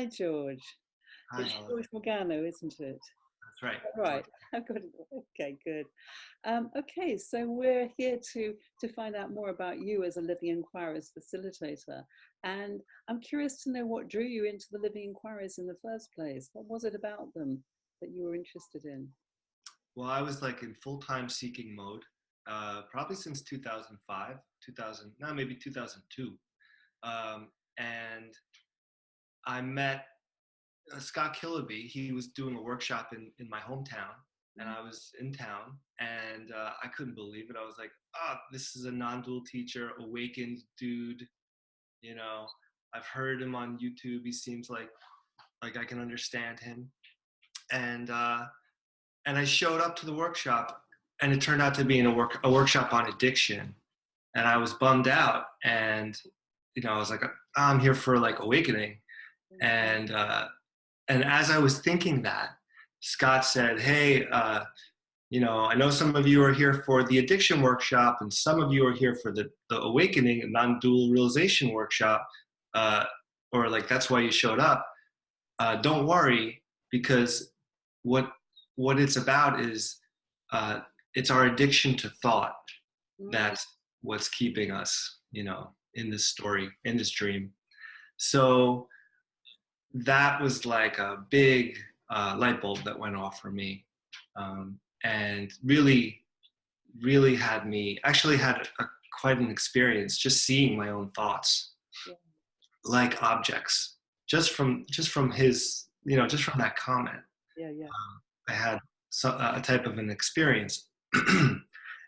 Hi, George. Hi, It's Helen. George Morgano, isn't it? That's right, Right. George. I've got it. Okay, good. Okay, so we're here to find out more about you as a Living Inquiries facilitator, and I'm curious to know what drew you into the Living Inquiries in the first place. What was it about them that you were interested in? Well, I was like in full-time seeking mode, probably since 2005, 2000, no, maybe 2002. And I met Scott Kiloby. He was doing a workshop in my hometown, and Mm. I was in town, and I couldn't believe it. I was like, oh, this is a non-dual teacher, awakened dude. You know, I've heard him on YouTube. He seems like I can understand him. And and I showed up to the workshop, and it turned out to be a workshop on addiction, and I was bummed out, and I was like, I'm here for like awakening, and and as I was thinking that, Scott said, hey, I know some of you are here for the addiction workshop, and some of you are here for the awakening and non-dual realization workshop, uh, or like that's why you showed up. Don't worry, because what what it's about is uh, it's our addiction to thought Mm. that's what's keeping us, in this story, in this dream. So that was like a big light bulb that went off for me, and really had me actually had quite an experience just seeing my own thoughts Yeah. like objects just from his just from that comment. Yeah. Yeah. I had a type of an experience.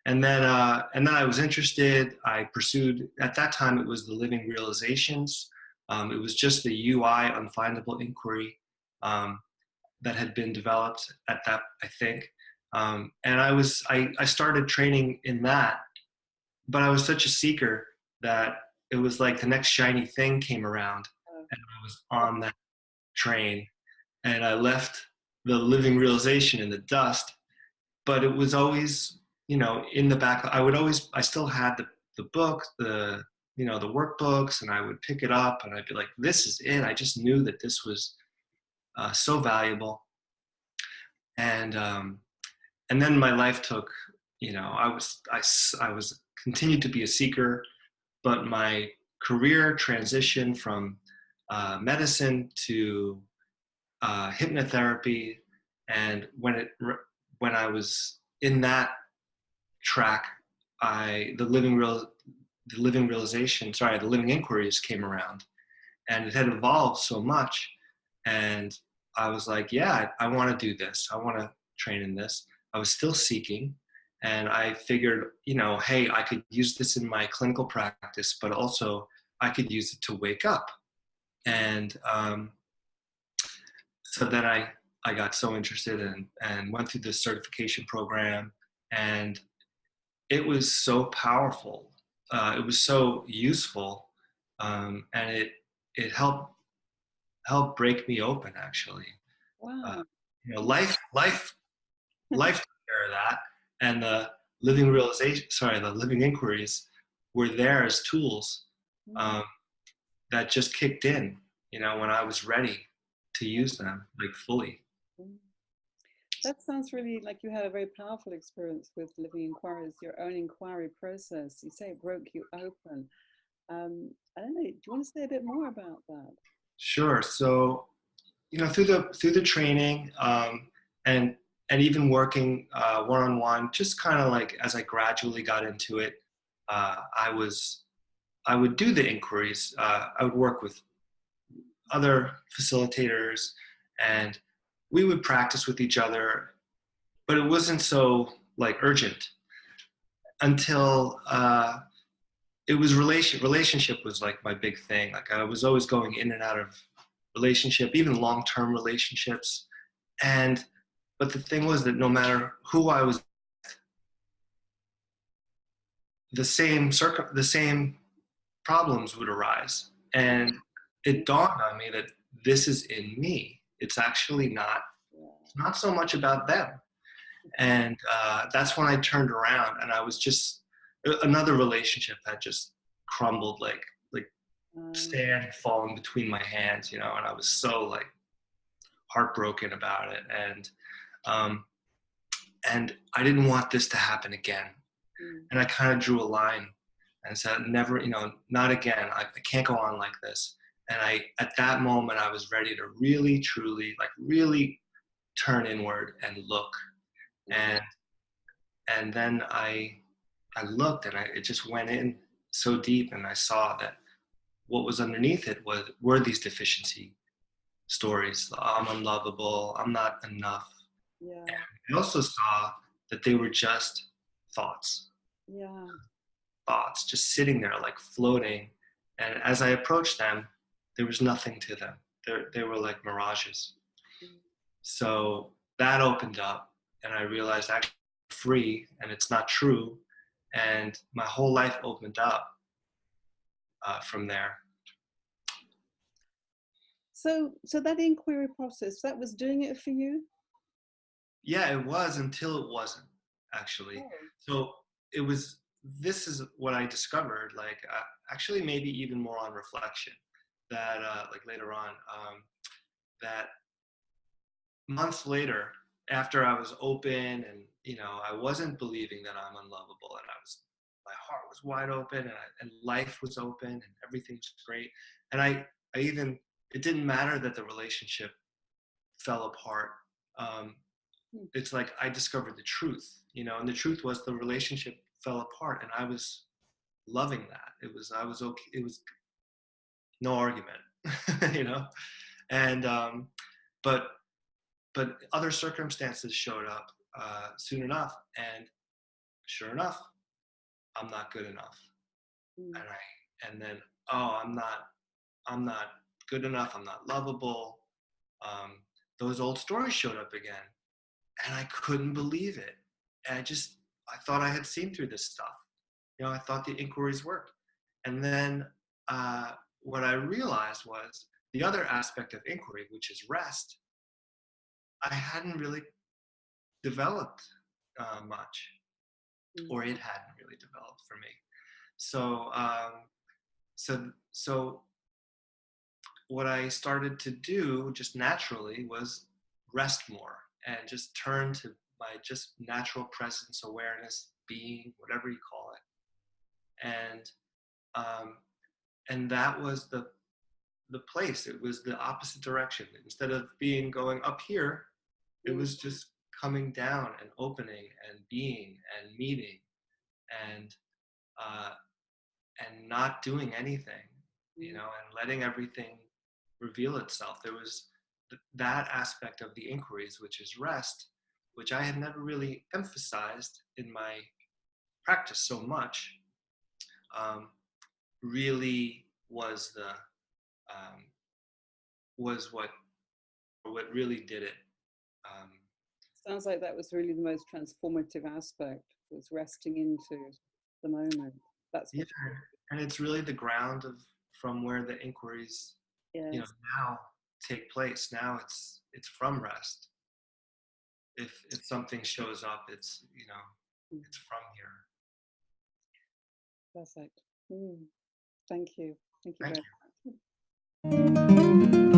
And then I was interested. I pursued, at that time it was the living realizations. It was just the UI unfindable inquiry um, that had been developed at that, I think. And I started training in that, but I was such a seeker that it was like the next shiny thing came around, Uh, and I was on that train, and I left the living realization in the dust. But it was always, in the back. I still had the book, the workbooks, and I would pick it up, and I'd be like, this is it. I just knew that this was so valuable. And and then my life took, I was continued to be a seeker, but my career transitioned from medicine to hypnotherapy. And when I was in that track, I the living realization, sorry, the living inquiries came around, and it had evolved so much. And I was like, yeah, I want to do this. I want to train in this. I was still seeking, and I figured, hey, I could use this in my clinical practice, but also I could use it to wake up. And so then I got so interested and went through this certification program, and it was so powerful. It was so useful, and it helped break me open. Actually, uh, wow. life took care of that, and the living realization, sorry, the living inquiries were there as tools Mm. um, that just kicked in. When I was ready to use them like fully. Mm. That sounds really like you had a very powerful experience with living inquiries, your own inquiry process. You say it broke you open. I don't know. Do you want to say a bit more about that? Sure. So through the training, and even working one-on-one, just kind of like as I gradually got into it, I would do the inquiries. I would work with other facilitators, and we would practice with each other, but it wasn't so like urgent until it was relationship was like my big thing. Like I was always going in and out of relationship, even long-term relationships. And but the thing was that no matter who I was, the same problems would arise. And it dawned on me that this is in me. It's actually not. Yeah. It's not so much about them. And that's when I turned around, and I was just another relationship had just crumbled like Um, sand falling between my hands, and I was so like heartbroken about it, um, and I didn't want this to happen again. mm, And I kind of drew a line and said, never, not again. I can't go on like this. And at that moment, I was ready to really, truly, like really turn inward and look. mm, And then I looked, and it just went in so deep, and I saw that what was underneath it were these deficiency stories. I'm unlovable. I'm not enough. yeah, And I also saw that they were just thoughts, yeah, thoughts just sitting there like floating. And as I approached them, there was nothing to them. They were like mirages. mm. So that opened up, and I realized I'm free and it's not true. And my whole life opened up from there. So that inquiry process, that was doing it for you? Yeah, it was until it wasn't, actually. Oh, So it was, this is what I discovered, like actually maybe even more on reflection, that like later on, that months later, after I was open and, I wasn't believing that I'm unlovable, and my heart was wide open, and life was open and everything was great. And I even, it didn't matter that the relationship fell apart. Um, mm, it's like I discovered the truth, and the truth was the relationship fell apart, and I was loving that. I was okay. It was no argument, you know, and but other circumstances showed up soon enough, and sure enough, I'm not good enough, mm, and then, oh, I'm not good enough. I'm not lovable. Um, those old stories showed up again, and I couldn't believe it. And I thought I had seen through this stuff. I thought the inquiries worked. And then uh, what I realized was the other aspect of inquiry, which is rest, I hadn't really developed much, mm, or it hadn't really developed for me. So, so what I started to do just naturally was rest more and just turn to my just natural presence, awareness, being, whatever you call it. Um, and that was the place. It was the opposite direction. Instead of going up here, it mm, was just coming down and opening and being and meeting, and uh, not doing anything, mm. and letting everything reveal itself. There was that aspect of the inquiries, which is rest, which I had never really emphasized in my practice so much. Um, really was the um, was what really did it. Um, Sounds like that was really the most transformative aspect, was resting into the moment. That's yeah, what you and it's really the ground of from where the inquiries, Yes. now take place. Now it's from rest. If something shows up, it's Mm, it's from here. perfect. Mm, thank you. Thank you Thank very you. much.